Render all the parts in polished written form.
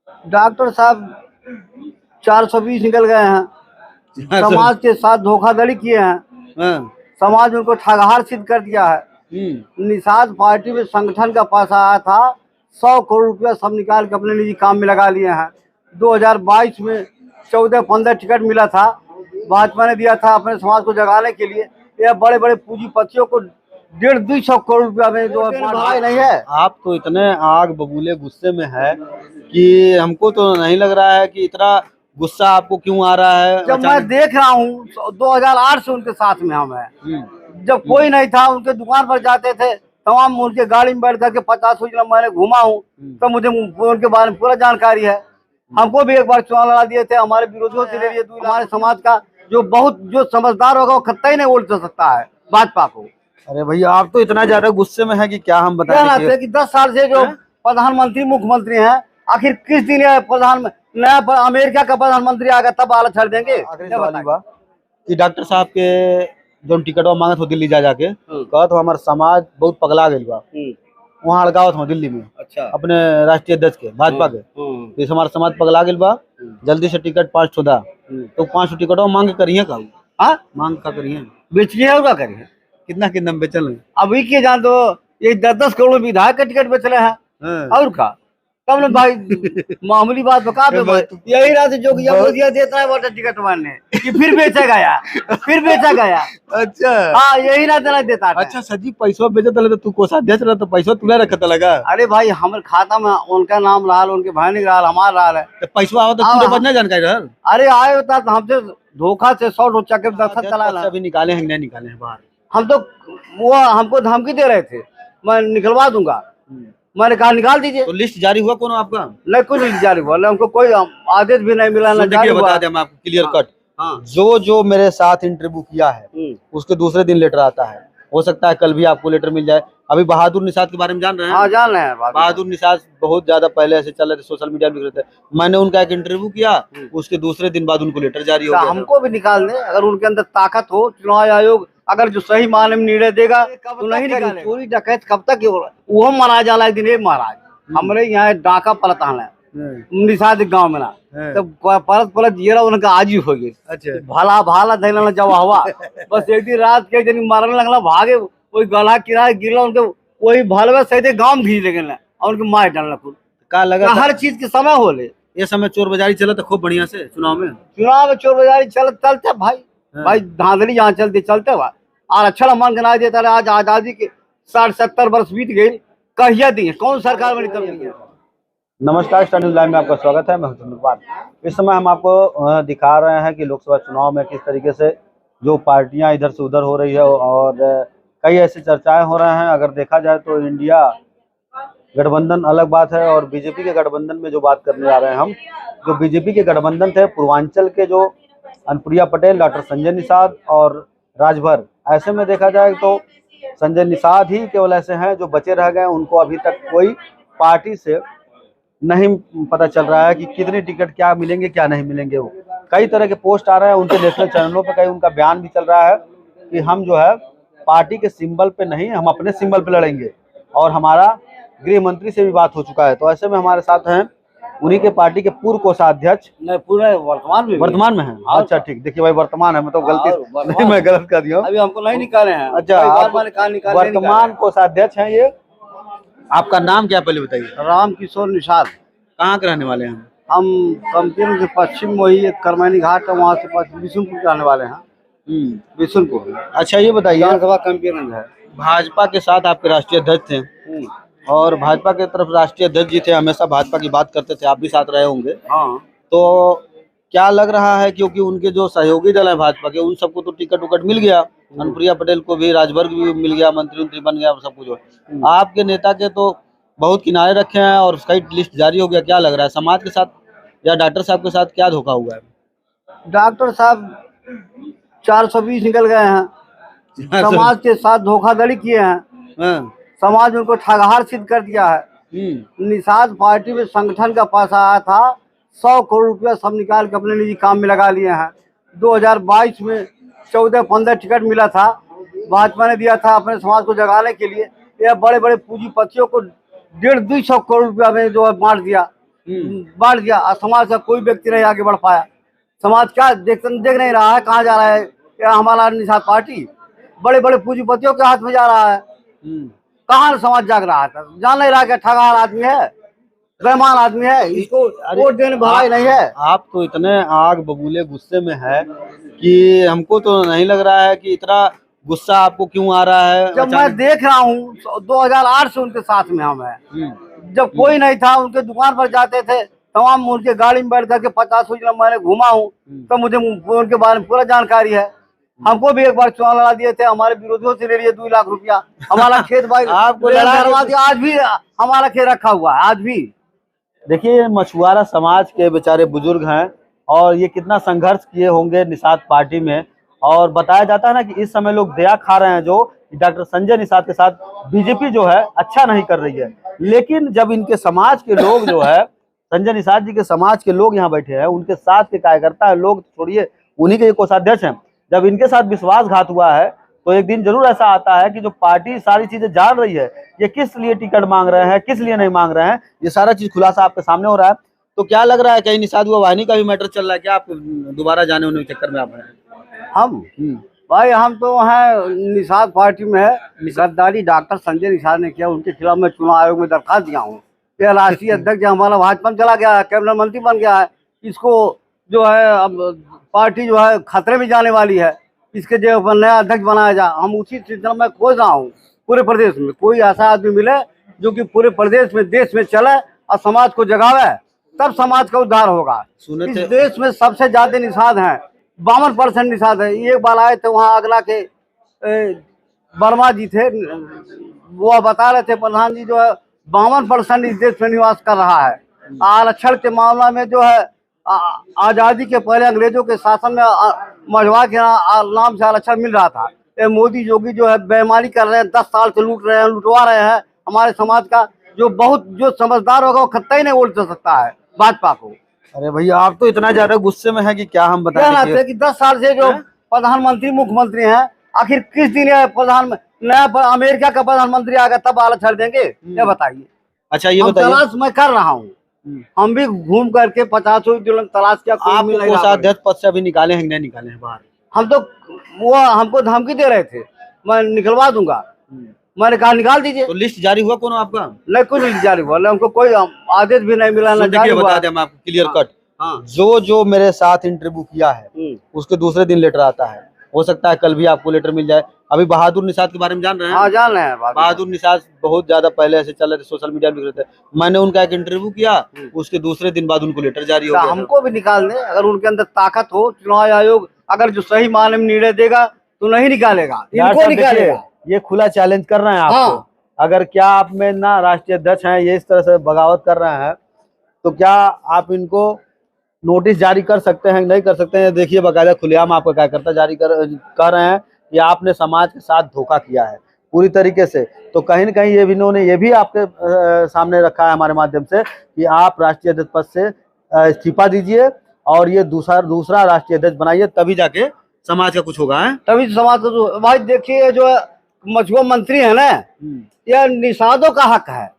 Doctor साहब 420 निकल गए हैं। समाज के साथ धोखाधड़ी किए हैं। हाँ। समाज उनको ठगहार सिद्ध कर दिया है। निषाद पार्टी में संगठन का पैसा आया था, 100 करोड़ रुपया सब निकाल के अपने निजी काम में लगा लिए हैं। 2022 में 14-15 टिकट मिला था, भाजपा ने दिया था अपने समाज को जगाने के लिए। यह बड़े बड़े पूंजीपतियों को 150-200 करोड़ रुपया में जो भाई नहीं है। आप तो इतने आग बबूले गुस्से में है कि हमको तो नहीं लग रहा है कि इतना गुस्सा आपको क्यों आ रहा है। जब मैं देख रहा हूँ 2008 से उनके साथ में हम हैं। जब कोई नहीं था, उनके दुकान पर जाते थे, तमाम उनके गाड़ी में बैठ करके 50 मैंने घूमा हूँ, तो मुझे उनके बारे में पूरा जानकारी है। हमको भी एक बार चुनाव लड़ा दिए थे, हमारे विरोधियों से ले लिए। हमारे समाज का जो समझदार होगा वो कतई नहीं वोट दे सकता है भाजपा को। अरे भैया आप तो इतना ज्यादा गुस्से में है कि क्या हम बताएं कि 10 साल से जो प्रधानमंत्री मुख्यमंत्री हैं, आखिर किस दिन नया अमेरिका का प्रधानमंत्री आएगा तब हालत छड़ देंगे। कि डॉक्टर साहब के जो टिकटवा मांगत हो दिल्ली जा जाके कहत हो हमारे समाज बहुत पगला गई बा, वहाँ अड़गावत हो दिल्ली में। अच्छा। अपने राष्ट्रीय अध्यक्ष के भाजपा के तो हमारा समाज पगला गई बा, जल्दी से टिकट 5 ठो दा। तो 5 टिकटवा मांग करिए का मांग का करिए बेचिए होगा करिए। कितना कितना बेचल है अभी के जान तो ये 10-10 करोड़ विधायक का टिकट बेच रहे हैं। और का तब ना भाई मामूली बात बता दो भाई। यही रात जो देता है वोटर टिकट मारने कि फिर बेचा गया, फिर बेचा गया। अच्छा हाँ, यही ना देना देता है। अच्छा सजी पैसा बेचत रहे तो तू कोषाध्यक्ष रहा तो पैसा तुला रखत लगा। अरे भाई हमारे खाता में उनका नाम रहा, उनके भाई रहा, हमारा रहा है। पैसा आओ तो पूरे बदना जानकारी रहा। अरे आए होता तो हमसे धोखा से 100 चक्के दस्तखत चला। अभी निकाले हैं नहीं निकाले हैं बाहर। हम तो वो हमको धमकी दे रहे थे, मैं निकलवा दूंगा। मैंने कहा निकाल दीजिए। तो लिस्ट जारी हुआ कौन आपका? नहीं, कुछ लिस्ट जारी हुआ, हमको कोई आदेश भी नहीं मिला। बता दें हम आपको क्लियर कट। जो मेरे साथ इंटरव्यू किया है उसके दूसरे दिन लेटर आता है। हो सकता है कल भी आपको लेटर मिल जाए। अभी बहादुर निषाद के बारे में जान रहे हैं? हाँ, जान रहे हैं। बहादुर निषाद बहुत ज्यादा पहले ऐसे चल रहे थे, सोशल मीडिया में लिख रहे थे। मैंने उनका एक इंटरव्यू किया, उसके दूसरे दिन बाद उनको लेटर जारी हो गया। हमको भी निकाल दे, अगर उनके अंदर ताकत हो। चुनाव आयोग अगर जो सही माने में निर्णय देगा तो नहीं निकाले। चोरी डकैत कब तक वो मारा जाला एक दिन। एक महाराज हमारे यहाँ डाका पलता है निषाद गाँव में ना, तो परत जीरा उनका आज ही हो गई। अच्छा। भाला भाला धैला जब हवा बस एक दिन रात के दिन मारने लगला, भागे वही गला किराए गिरला उनके, वही भालवा सही गाँव में घींच ले और उनके मार डालना। का लगा हर चीज के समय हो ले। ये समय चोर बाजारी चला था खूब बढ़िया से। चुनाव में चोर बाजारी चलते भाई। भाई धांधली जहाँ चलते भाई। और अच्छा मन गना देता रहा। आज आजादी के 60-70 वर्ष बीत गई, कहिया दी कौन सरकार बनी तब नहीं। नमस्कार, स्टार न्यूज़ लाइव में आपका स्वागत है। मैं चंद्रपाल। इस समय हम आपको दिखा रहे हैं कि लोकसभा चुनाव में किस तरीके से जो पार्टियां इधर से उधर हो रही है और कई ऐसी चर्चाएं हो रहे हैं। अगर देखा जाए तो इंडिया गठबंधन अलग बात है और बीजेपी के गठबंधन में जो बात करने जा रहे हैं हम, जो बीजेपी के गठबंधन थे पूर्वांचल के, जो अनुप्रिया पटेल, डॉक्टर संजय निषाद और राजभर, ऐसे में देखा जाए तो संजय निषाद ही केवल ऐसे हैं जो बचे रह गए। उनको अभी तक कोई पार्टी से नहीं पता चल रहा है कि कितने टिकट क्या मिलेंगे क्या नहीं मिलेंगे। वो कई तरह के पोस्ट आ रहे हैं उनके नेशनल चैनलों पे, कई उनका बयान भी चल रहा है कि हम जो है पार्टी के सिंबल पे नहीं, हम अपने सिंबल पे लड़ेंगे। और हमारा गृह मंत्री से भी बात हो चुका है। तो ऐसे में हमारे साथ हैं उन्हीं के पार्टी के पूर्व कोषाध्यक्ष, पूरे वर्तमान में है। अच्छा ठीक, देखिए भाई वर्तमान है, मैं तो गलती मैं गलत कर दिया। अभी हमको नहीं निकाले हैं। अच्छा, वर्तमान कोषाध्यक्ष हैं ये। आपका नाम क्या पहले बताइए? राम किशोर निषाद। कहाँ के रहने वाले हैं? हम कंपनी के पश्चिम में ही एक करमैनी घाट है, वहाँ से बिशुनपुर के रहने वाले हैं। बिशुनपुर। अच्छा ये बताइए, कंपनी है। भाजपा के साथ आपके राष्ट्रीय अध्यक्ष थे और भाजपा के तरफ राष्ट्रीय अध्यक्ष जी थे, हमेशा भाजपा की बात करते थे, आप भी साथ रहे होंगे। हाँ। तो क्या लग रहा है, क्योंकि उनके जो सहयोगी दल है भाजपा के, उन सबको तो टिकट उकट मिल गया, अनुप्रिया पटेल को भी, राजभर भी मिल गया, मंत्री बन गया, सब कुछ। आपके नेता के तो बहुत किनारे रखे हैं और उसका लिस्ट जारी हो गया। क्या लग रहा है समाज के साथ या डॉक्टर साहब के साथ क्या धोखा हुआ है? डॉक्टर साहब 420 निकल गए हैं। समाज के साथ धोखाधड़ी किए हैं। समाज उनको ठगहार सिद्ध कर दिया है। निषाद पार्टी में संगठन का पैसा आया था, 100 करोड़ रुपया सब निकाल के अपने निजी काम में लगा लिए हैं। 2022 में 14-15 टिकट मिला था, भाजपा ने दिया था अपने समाज को जगाने के लिए। यह बड़े बड़े पूंजीपतियों को 150-200 करोड़ रुपया में जो मार दिया। बढ़ गया और समाज का कोई व्यक्ति नहीं आगे बढ़ पाया। समाज क्या देख नहीं रहा है, कहाँ जा रहा है। क्या हमारा निषाद पार्टी बड़े बड़े पूंजीपतियों के हाथ में जा रहा है। कहाँ समाज जाग रहा है, जान नहीं रहा कि ठगार आदमी है, बेईमान आदमी है, इसको वोट देने भलाई नहीं है। आप तो इतने आग बबूले गुस्से में है कि हमको तो नहीं लग रहा है कि इतना गुस्सा आपको क्यों आ रहा है। जब मैं देख रहा हूँ 2008 से उनके साथ में हम हैं, जब कोई नहीं था उनके दुकान पर जाते थे, तमाम उनके गाड़ी में बैठ करके 50 जिला मैंने घुमा हूँ, तो मुझे उनके बारे में पूरा जानकारी है। हमको भी एक बार चुनाव लड़ा दिए थे, हमारे विरोधियों से ले लिए 2 लाख रुपया। हमारा खेत भाई आपको लड़वा दिया, आज भी हमारा खेत रखा हुआ है आज भी। देखिए मछुआरा समाज के बेचारे बुजुर्ग हैं और ये कितना संघर्ष किए होंगे निषाद पार्टी में। और बताया जाता है ना कि इस समय लोग दया खा रहे हैं जो डॉक्टर संजय निषाद के साथ बीजेपी जो है अच्छा नहीं कर रही है। लेकिन जब इनके समाज के लोग जो है संजय निषाद जी के समाज के लोग यहाँ बैठे हैं, उनके साथ के कार्यकर्ता है, लोग छोड़िए उन्हीं के कोषाध्यक्ष हैं, जब इनके साथ विश्वासघात हुआ है तो एक दिन जरूर ऐसा आता है कि जो पार्टी सारी चीजें जान रही है, ये किस लिए टिकट मांग रहे हैं, किस लिए नहीं मांग रहे हैं, ये सारा चीज खुलासा आपके सामने हो रहा है। तो क्या लग रहा है, कहीं निषाद वाहिनी का भी मैटर चल रहा है क्या? आप दोबारा जाने होने के चक्कर में आप हैं? हम भाई हम तो हैं निषाद पार्टी में है। गद्दारी डॉक्टर संजय निषाद ने किया, उनके खिलाफ मैं चुनाव आयोग में दरखास्त दिया हूँ। यह राष्ट्रीय अध्यक्ष हमारा भाजपा में चला गया है, कैबिनेट मंत्री बन गया है, इसको जो है अब पार्टी जो है खतरे में जाने वाली है, इसके जो नया अध्यक्ष बनाया जाए। हम उसी सिलसिले में खोज रहा हूँ पूरे प्रदेश में कोई ऐसा आदमी मिले जो कि पूरे प्रदेश में देश में चले और समाज को जगावे, तब समाज का उद्धार होगा। इस देश में सबसे ज्यादा निषाद हैं, 52% निषाद है। एक बार आए थे वहाँ अगला के वर्मा जी थे, वो बता रहे थे प्रधान जी जो है 52% इस देश में निवास कर रहा है। आरक्षण के मामला में जो है आजादी के पहले अंग्रेजों के शासन में मझवा के नाम से आरक्षण मिल रहा था। ये मोदी योगी जो है बेईमानी कर रहे हैं, 10 साल से लूट रहे हैं, लुटवा रहे हैं हमारे समाज का। जो समझदार होगा वो खत्ता ही नहीं वोट दे सकता है भाजपा को। अरे भैया आप तो इतना ज्यादा गुस्से में है कि क्या हम बताएं कि 10 साल से जो प्रधानमंत्री मुख्यमंत्री हैं, आखिर किस दिन नया अमेरिका का प्रधानमंत्री आएगा तब आरक्षण देंगे, ये बताइए। अच्छा ये बताइए, तलाश मैं कर रहा हूँ, हम भी घूम करके 50 जिलों तलाश किया, आप कोषाध्यक्ष पद से अभी निकाले हैं नहीं निकाले हैं बाहर? हम तो वो हमको धमकी दे रहे थे, मैं निकलवा दूंगा, मैंने कहा निकाल दीजिए। तो लिस्ट जारी हुआ कौन आपका? नहीं कुछ लिस्ट जारी हुआ, हमको कोई आदेश भी नहीं मिला। बता दें हम आपको क्लियर कट, जो मेरे साथ इंटरव्यू किया है उसके दूसरे दिन लेटर आता है। हो सकता है कल भी आपको लेटर मिल जाए। अभी बहादुर निषाद के बारे में जान रहे हैं? हाँ जान रहे हैं। बहादुर निषाद बहुत ज्यादा पहले ऐसे चल रहे थे, सोशल मीडिया में लिख रहे थे। मैंने उनका एक इंटरव्यू किया, उसके दूसरे दिन बाद उनको लेटर जारी हो गया। हमको भी निकाल दे, अगर उनके अंदर ताकत हो। चुनाव आयोग अगर जो सही मायने में निर्णय देगा तो नहीं निकालेगा, इनको निकालेगा। ये खुला चैलेंज कर रहे हैं आपको। अगर क्या आप में ना राष्ट्रीय अध्यक्ष हैं, ये इस तरह से बगावत कर रहे हैं, तो क्या आप इनको नोटिस जारी कर सकते हैं नहीं कर सकते हैं? देखिए बाकायदा खुलेआम आपका कार्यकर्ता जारी कर रहे हैं कि आपने समाज के साथ धोखा किया है पूरी तरीके से। तो कहीं न कहीं इन्होंने ये भी आपके सामने रखा है हमारे माध्यम से कि आप राष्ट्रीय अध्यक्ष पद से इस्तीफा दीजिए और ये दूसरा राष्ट्रीय अध्यक्ष बनाइए, तभी जाके समाज का कुछ होगा। है तभी समाज का। भाई देखिए जो मछुआ मंत्री है ना, यह निषादों का हक है।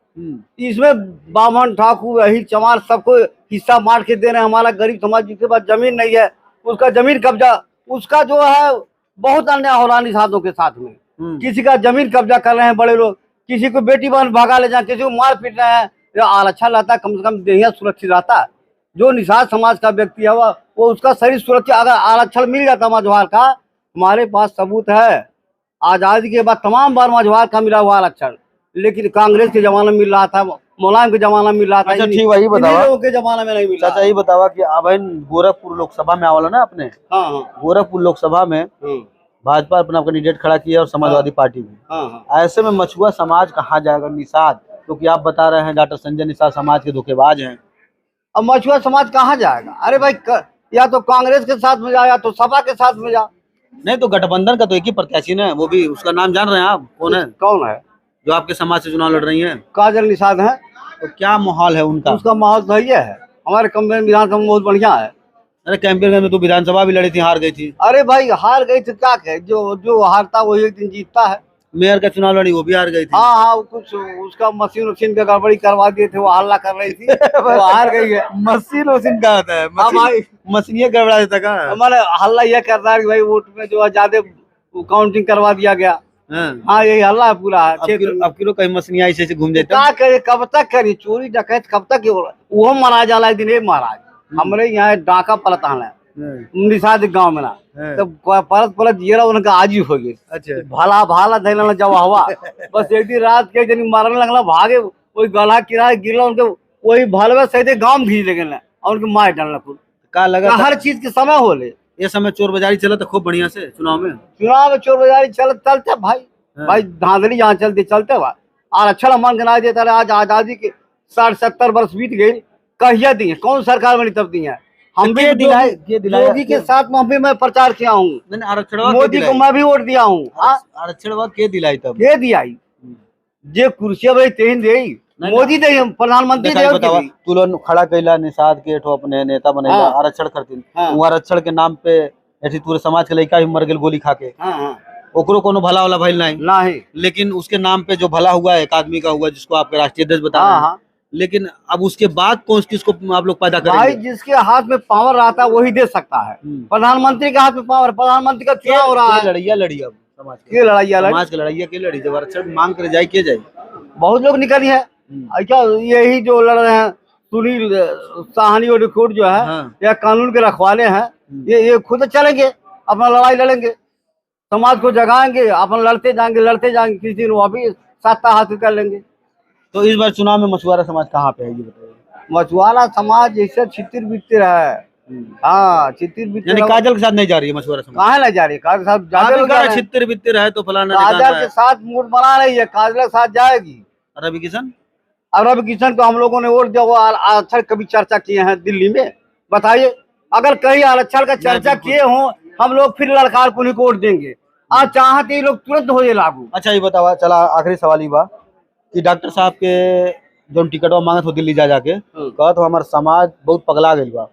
इसमें बामन ठाकुर अहिर चमार सबको हिस्सा बांट के दे रहे हैं। हमारा गरीब समाज जिसके पास जमीन नहीं है उसका जमीन कब्जा, उसका जो है बहुत अन्याय हो रहा है निषादों के साथ में। किसी का जमीन कब्जा कर रहे हैं बड़े लोग, किसी को बेटी बहन भगा ले जाए, किसी को मार पीट रहे हैं। आरक्षण रहता, कम से कम देहिया सुरक्षित रहता। जो निषाद समाज का व्यक्ति है वो उसका शरीर सुरक्षित। अगर आरक्षण मिल जाता मझवार का, हमारे पास सबूत है, आजादी के बाद तमाम बार मझवार का मिला हुआ आरक्षण, लेकिन कांग्रेस के जमाने में मिल रहा था, मुलायम के जमाना में मिल रहा था। अच्छा ठीक वही बतावा के जमाने में नहीं मिला। चाचा ये बतावा कि अब गोरखपुर लोकसभा में आवला ना अपने? हाँ। गोरखपुर लोकसभा में भाजपा अपना कैंडिडेट खड़ा किया और समाजवादी पार्टी में। ऐसे में मछुआ समाज कहाँ जाएगा निषाद? क्योंकि आप बता रहे हैं डॉक्टर संजय निषाद समाज के धोखेबाज हैं। अब मछुआ समाज कहाँ जाएगा? अरे भाई या तो कांग्रेस के साथ में जा या तो सपा के साथ में जा। नहीं तो गठबंधन का तो एक ही प्रत्याशी है, वो भी उसका नाम जान रहे हैं आप? कौन है जो आपके समाज से चुनाव लड़ रही है? काजल निषाद है। तो क्या माहौल है उनका? उसका माहौल सही है, हमारे कैंपेन विधानसभा में बहुत बढ़िया है। अरे कैंपेन में तो विधानसभा भी लड़ी थी, हार गई थी। अरे भाई हार गई तो क्या कहे, जो हारता वही एक दिन जीतता है। मेयर का चुनाव लड़ी, वो भी हार गई थी। हाँ हाँ, वो कुछ उसका मशीन का गड़बड़ी करवा दिए थे, वो हल्ला कर रही थी, वो हार गई है। मशीन का होता है, हाँ भाई, मशीन गड़बड़ा देता का। हमारे हल्ला यह करता है कि भाई वोट में जो है ज्यादा काउंटिंग करवा दिया गया। हाँ, यही हल्ला है पूरा क्षेत्र में। अब किलो कहीं मशीन ऐसे ऐसे घूम जाता। क्या करे, कब तक करी चोरी डकैत, कब तक वो महाराज जाला एक दिन, ये महाराज हमरे यहाँ डाका पलता है निषाद गांव में ना, तो परत जीरा उनका आज ही हो गए। अच्छा, भाला भाला धैला जब हवा बस एक दिन रात के दिन मारने लगला, भागे वही गला किराए गिरला, उनके वही भालवा सही गांव घींच ले गए और उनके मार डालना कुल। का लगा हर चीज के समय होले। ये समय चोर बाजारी चला था खूब बढ़िया से चुनाव में चोर बाजारी चलते भाई, भाई धांधली जहाँ चलते भाई। और अच्छा मन के ना देता रहे। आज आजादी के 60-70 वर्ष बीत गई, कहिया दी कौन सरकार बनी तब दी है। हम भी योगी के साथ में भी मैं प्रचार किया हूँ, मोदी को मैं भी वोट दिया हूँ। आरक्षण के दिलाई तब के दिया जे कुर्सियां भाई तेन दे, मोदी दे, प्रधानमंत्री दे। तू लोग खड़ा कैला निषाद के ठो अपने नेता बनेला। हाँ। आरक्षण करती वो आरक्षण के नाम पे ऐसी पूरे समाज के लड़का भी मर गए गोली खा के। ओकरो कोनो भला वाला भइल नहीं, लेकिन उसके नाम पे जो भला हुआ है एक आदमी का हुआ, जिसको आपके राष्ट्रीय अध्यक्ष बता रहे हैं। लेकिन अब उसके बाद कौन किसको आप लोग पैदा करेंगे? भाई जिसके हाथ में पावर रहता है वही दे सकता है। प्रधानमंत्री के हाथ में पावर, प्रधानमंत्री का क्या हो रहा है? लड़ी अब समाज के लड़ाई समाज के लड़ाई के लड़ी, जब आरक्षण मांग कर जाए के जाए। बहुत लोग निकली है क्या, यही जो लड़ रहे हैं सुनील साहनी और रिकॉर्ड जो है, या कानून के रखवाले हैं, ये खुद चलेंगे, अपना लड़ाई लड़ेंगे, समाज को जगाएंगे, अपना लड़ते जाएंगे, किसी दिन वो भी सत्ता हासिल कर लेंगे। तो इस बार चुनाव में मछुआरा समाज कहाँ पे है ये बताइए? मछुआरा समाज जैसे छितिर बितर है। हाँ, छितिर बितर। यानी काजल के साथ नहीं जा रही है मछुआरा समाज? कहाँ नहीं जा रही है? काजल साथ छितिर बितर है तो फलाना काजल के साथ मूड बना रही है, काजल के साथ जाएगी। रवि किशन, और रवि किशन को हम लोगों ने वोट दिया, वो आरक्षण कभी चर्चा किए हैं दिल्ली में? बताइए, अगर कहीं आरक्षण का चर्चा किए हों, हम लोग फिर ललकार को नहीं वोट देंगे। आज चाहते ही लोग तुरंत हो जाए लागू। अच्छा, ये बतावा चला आखिरी सवाल ही बा कि डॉक्टर साहब के जो टिकटवा मांगत हो दिल्ली जा जाके, कहत हो हमारे समाज बहुत पगला गई बा,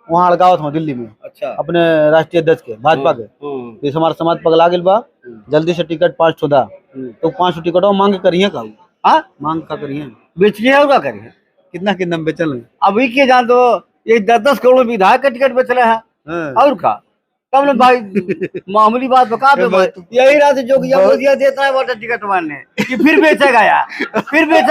वहाँ अड़गावत हो दिल्ली में। अच्छा, अपने राष्ट्रीय अध्यक्ष के भाजपा के, इस हमारा समाज पगला गई बा, जल्दी से टिकट 5 ठो दा। तो 5 टिकटवा मांग करिए का? हाँ, मांग का करिए, बेचिए और क्या करिए? कितना बेचल है अभी के जान तो ये 10-10 करोड़ विधायक का टिकट बेच रहे हैं। और का तब ना भाई मामूली बात बता दो। यही रात जो देता है वोटर टिकट मारने कि फिर बेचा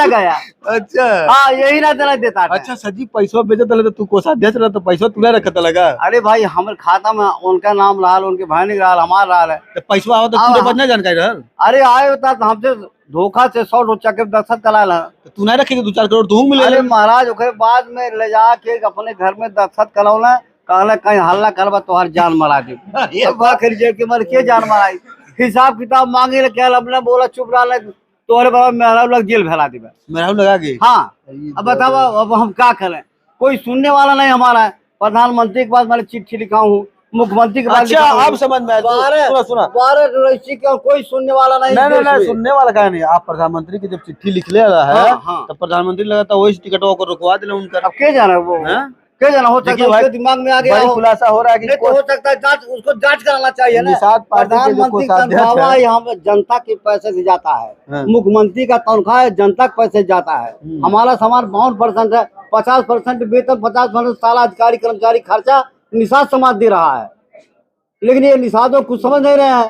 गया। अच्छा, हाँ, यही ना देना देता है। अच्छा सजी पैसा बेचत तो तू कोषाध्यक्ष रहा तो पैसा तुला रखत लगा? अरे भाई, हमारे खाता में उनका नाम रहा, उनके भाई रहा, हमारा रहा है, तो पैसा आओ तो बदना जानकारी रहल। अरे आए होता तो हमसे धोखा से 100 चक्कर दस्तखत करा, तो तू नहीं रखेगी 2-4 करोड़ तू मिले? अरे महाराज, ओकरे बाद में ले जाके अपने घर में दस्तखत कराना, कहला कहीं हल्ला करवा तो हर जान मरा दे। ये के मर के जान मराई, हिसाब किताब मांगे ले, कहला अपने बोला चुप रहा, तोहरे बाबा मेरा लग जेल भेला दे। मेरा लगा के? हाँ, अब बताओ अब हम क्या करें? कोई सुनने वाला नहीं हमारा है। प्रधानमंत्री के पास मैंने चिट्ठी लिखा हूँ, मुख्यमंत्री के पास। अच्छा, आप समझ में सुना 12 कोई सुनने वाला नहीं। नहीं, सुनने वाला क्या नहीं। आप प्रधानमंत्री की जब चिट्ठी लिख ले रहा है, तब प्रधानमंत्री लगाता वही टिकटों को रुकवा देना उनका। अब क्या जाना वो, क्या जाना, हो सकता है दिमाग में आ गया हो, खुलासा हो रहा है कि हो सकता है जांच, उसको जांच कराना चाहिए ना। प्रधानमंत्री का तनख्वाह यहाँ जनता के पैसे से जाता है, मुख्यमंत्री का तनख्वाह जनता के पैसे जाता है। हमारा समाज 52% है, 50% वेतन, 50% साला अधिकारी कर्मचारी खर्चा निषाद समाज दे रहा है, लेकिन ये निषादों कुछ समझ नहीं रहे हैं।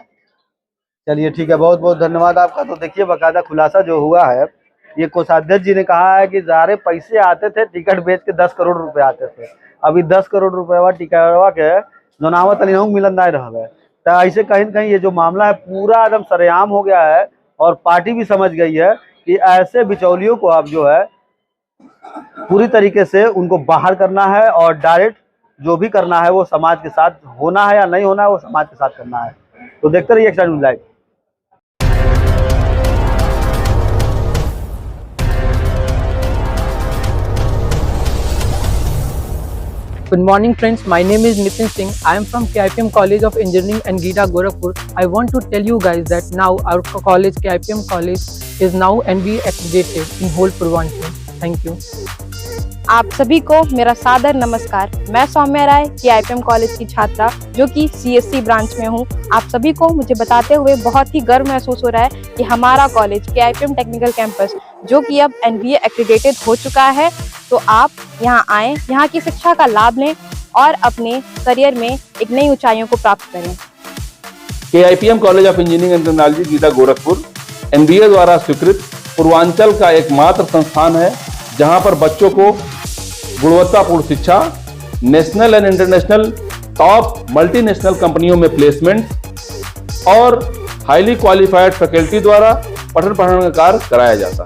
चलिए ठीक है, बहुत बहुत धन्यवाद आपका। तो देखिए बाकायदा खुलासा जो हुआ है, ये कोषाध्यक्ष जी ने कहा है कि सारे पैसे आते थे टिकट बेच के 10 करोड़ रुपए आते थे, अभी 10 करोड़ रुपया टिकटवा के जोनावत मिलन नहीं रहा है। तो ऐसे कहीं न कहीं ये जो मामला है पूरा एकदम सरेआम हो गया है, और पार्टी भी समझ गई है कि ऐसे बिचौलियों को अब जो है पूरी तरीके से उनको बाहर करना है, और डायरेक्ट जो भी करना है वो समाज के साथ होना है या नहीं होना है वो समाज के साथ करना है। तो देखते रहिए extra news live. Good morning friends, my name is Nitin Singh. I am from KIPM College of Engineering and Gita Gorakhpur. I want to tell you guys that now our college, KIPM College, is now NBE accredited in whole Purvanchal. Thank you. आप सभी को मेरा सादर नमस्कार। मैं सौम्या राय KIPM college की छात्रा जो कि CSC ब्रांच में हूँ। आप सभी को मुझे बताते हुए बहुत ही गर्व महसूस हो रहा है कि हमारा कॉलेज KIPM टेक्निकल कैंपस जो कि अब NBA एक्रेडिटेड हो चुका है। तो आप यहाँ आएँ, यहाँ की शिक्षा का लाभ लें और अपने करियर में एक नई ऊंचाइयों को प्राप्त करें। KIPM college of engineering and technology Gita Gorakhpur NBA द्वारा स्वीकृत पूर्वांचल का एकमात्र संस्थान है जहां पर बच्चों को गुणवत्तापूर्ण शिक्षा, national and international top multinational कंपनियों में प्लेसमेंट और हाईली क्वालिफाइड फैकल्टी द्वारा पठन पाठन का कार्य कराया जाता है।